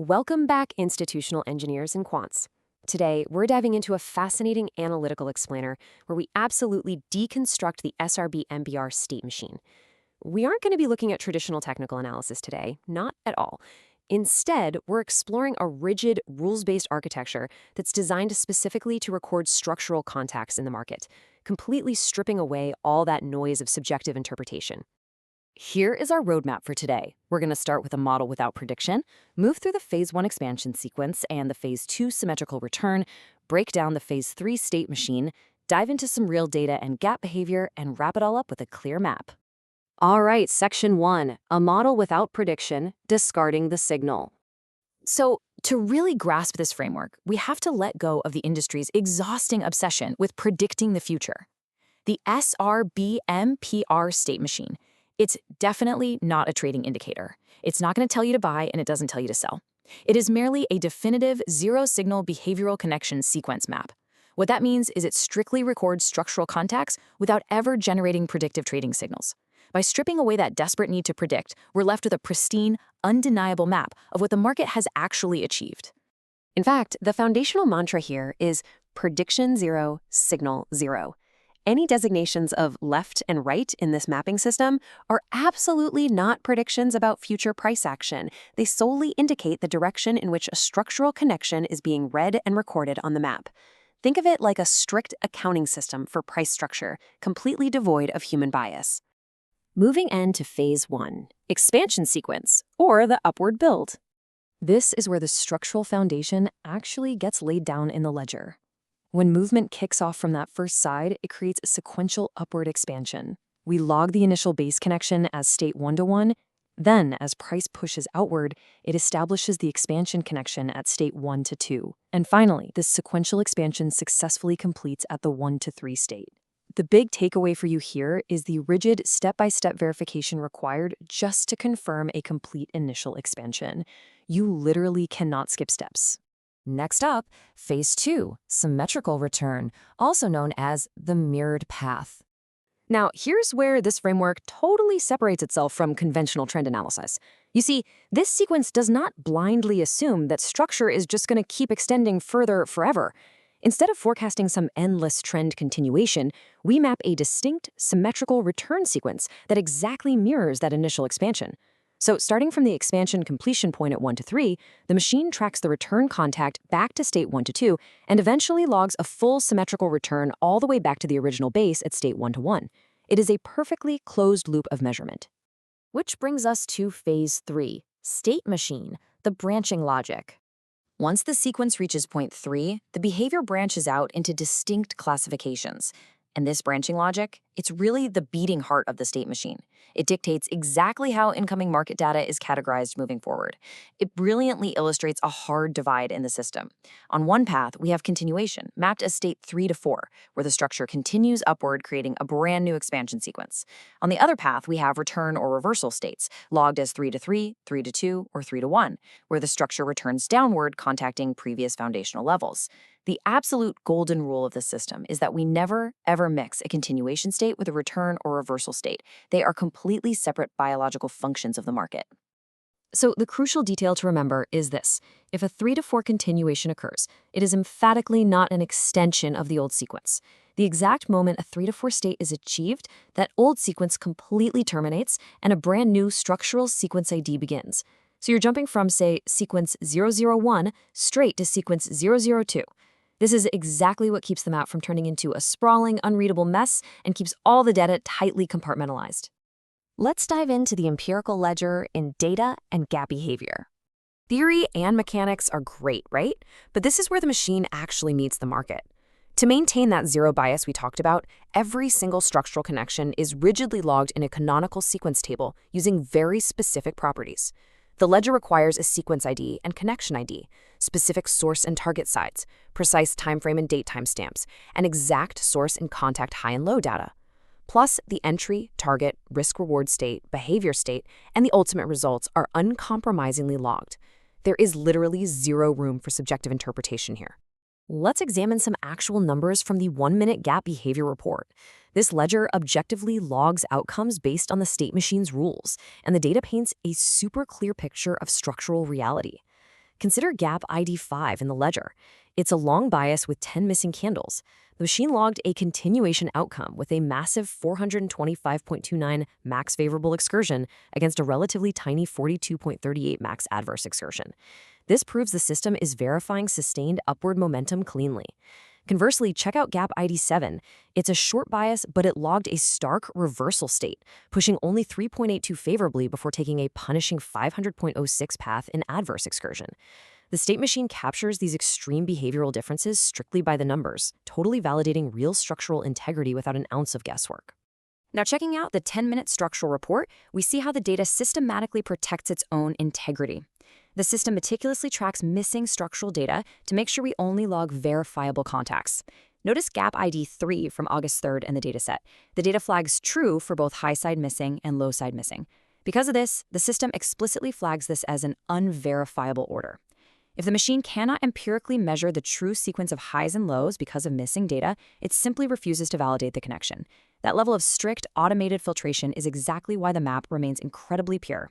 Welcome back, institutional engineers and quants. Today, we're diving into a fascinating analytical explainer where we absolutely deconstruct the SRB MBR state machine. We aren't going to be looking at traditional technical analysis today, not at all. Instead, we're exploring a rigid, rules-based architecture that's designed specifically to record structural contacts in the market, completely stripping away all that noise of subjective interpretation. Here is our roadmap for today. We're going to start with a model without prediction, move through the phase 1 expansion sequence and the phase 2 symmetrical return, break down the phase 3 state machine, dive into some real data and gap behavior, and wrap it all up with a clear map. All right, section 1, a model without prediction, discarding the signal. So, to really grasp this framework, we have to let go of the industry's exhausting obsession with predicting the future. The SRBMPR state machine. It's definitely not a trading indicator. It's not going to tell you to buy, and it doesn't tell you to sell. It is merely a definitive zero-signal behavioral connection sequence map. What that means is it strictly records structural contacts without ever generating predictive trading signals. By stripping away that desperate need to predict, we're left with a pristine, undeniable map of what the market has actually achieved. In fact, the foundational mantra here is prediction zero, signal zero. Any designations of left and right in this mapping system are absolutely not predictions about future price action. They solely indicate the direction in which a structural connection is being read and recorded on the map. Think of it like a strict accounting system for price structure, completely devoid of human bias. Moving on to phase 1, expansion sequence, or the upward build. This is where the structural foundation actually gets laid down in the ledger. When movement kicks off from that first side, it creates a sequential upward expansion. We log the initial base connection as state 1 to 1. Then, as price pushes outward, it establishes the expansion connection at state 1 to 2. And finally, this sequential expansion successfully completes at the 1 to 3 state. The big takeaway for you here is the rigid step-by-step verification required just to confirm a complete initial expansion. You literally cannot skip steps. Next up, phase 2, symmetrical return, also known as the mirrored path. Now, here's where this framework totally separates itself from conventional trend analysis. You see, this sequence does not blindly assume that structure is just going to keep extending further forever. Instead of forecasting some endless trend continuation, we map a distinct, symmetrical return sequence that exactly mirrors that initial expansion. So starting from the expansion completion point at 1 to 3, the machine tracks the return contact back to state 1 to 2 and eventually logs a full symmetrical return all the way back to the original base at state 1 to 1. It is a perfectly closed loop of measurement. Which brings us to phase 3, state machine, the branching logic. Once the sequence reaches point 3, the behavior branches out into distinct classifications. And this branching logic, it's really the beating heart of the state machine. It dictates exactly how incoming market data is categorized moving forward. It brilliantly illustrates a hard divide in the system. On one path, we have continuation, mapped as state 3 to 4, where the structure continues upward, creating a brand new expansion sequence. On the other path, we have return or reversal states, logged as 3 to 3, 3 to 2, or 3 to 1, where the structure returns downward, contacting previous foundational levels. The absolute golden rule of this system is that we never, ever mix a continuation state with a return or reversal state. They are completely separate biological functions of the market. So the crucial detail to remember is this. If a 3 to 4 continuation occurs, it is emphatically not an extension of the old sequence. The exact moment a 3 to 4 state is achieved, that old sequence completely terminates and a brand new structural sequence ID begins. So you're jumping from, say, sequence 001 straight to sequence 002. This is exactly what keeps the map from turning into a sprawling, unreadable mess and keeps all the data tightly compartmentalized. Let's dive into the empirical ledger in data and gap behavior. Theory and mechanics are great, right? But this is where the machine actually meets the market. To maintain that zero bias we talked about, every single structural connection is rigidly logged in a canonical sequence table using very specific properties. The ledger requires a sequence ID and connection ID, specific source and target sites, precise timeframe and date timestamps, and exact source and contact high and low data. Plus, the entry, target, risk-reward state, behavior state, and the ultimate results are uncompromisingly logged. There is literally zero room for subjective interpretation here. Let's examine some actual numbers from the 1-minute gap behavior report. This ledger objectively logs outcomes based on the state machine's rules, and the data paints a super clear picture of structural reality. Consider gap ID 5 in the ledger. It's a long bias with 10 missing candles. The machine logged a continuation outcome with a massive 425.29 max favorable excursion against a relatively tiny 42.38 max adverse excursion. This proves the system is verifying sustained upward momentum cleanly. Conversely, check out gap ID 7. It's a short bias, but it logged a stark reversal state, pushing only 3.82 favorably before taking a punishing 500.06 path in adverse excursion. The state machine captures these extreme behavioral differences strictly by the numbers, totally validating real structural integrity without an ounce of guesswork. Now, checking out the 10-minute structural report, we see how the data systematically protects its own integrity. The system meticulously tracks missing structural data to make sure we only log verifiable contacts. Notice gap ID 3 from August 3rd in the dataset. The data flags true for both high side missing and low side missing. Because of this, the system explicitly flags this as an unverifiable order. If the machine cannot empirically measure the true sequence of highs and lows because of missing data, it simply refuses to validate the connection. That level of strict automated filtration is exactly why the map remains incredibly pure.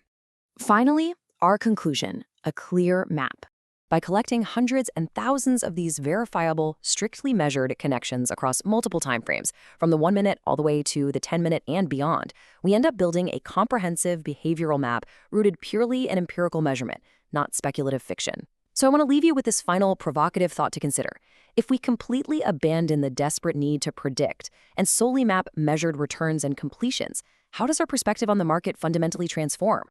Finally, our conclusion, a clear map. By collecting hundreds and thousands of these verifiable, strictly measured connections across multiple timeframes, from the 1 minute all the way to the 10-minute and beyond, we end up building a comprehensive behavioral map rooted purely in empirical measurement, not speculative fiction. So I want to leave you with this final provocative thought to consider. If we completely abandon the desperate need to predict and solely map measured returns and completions, how does our perspective on the market fundamentally transform?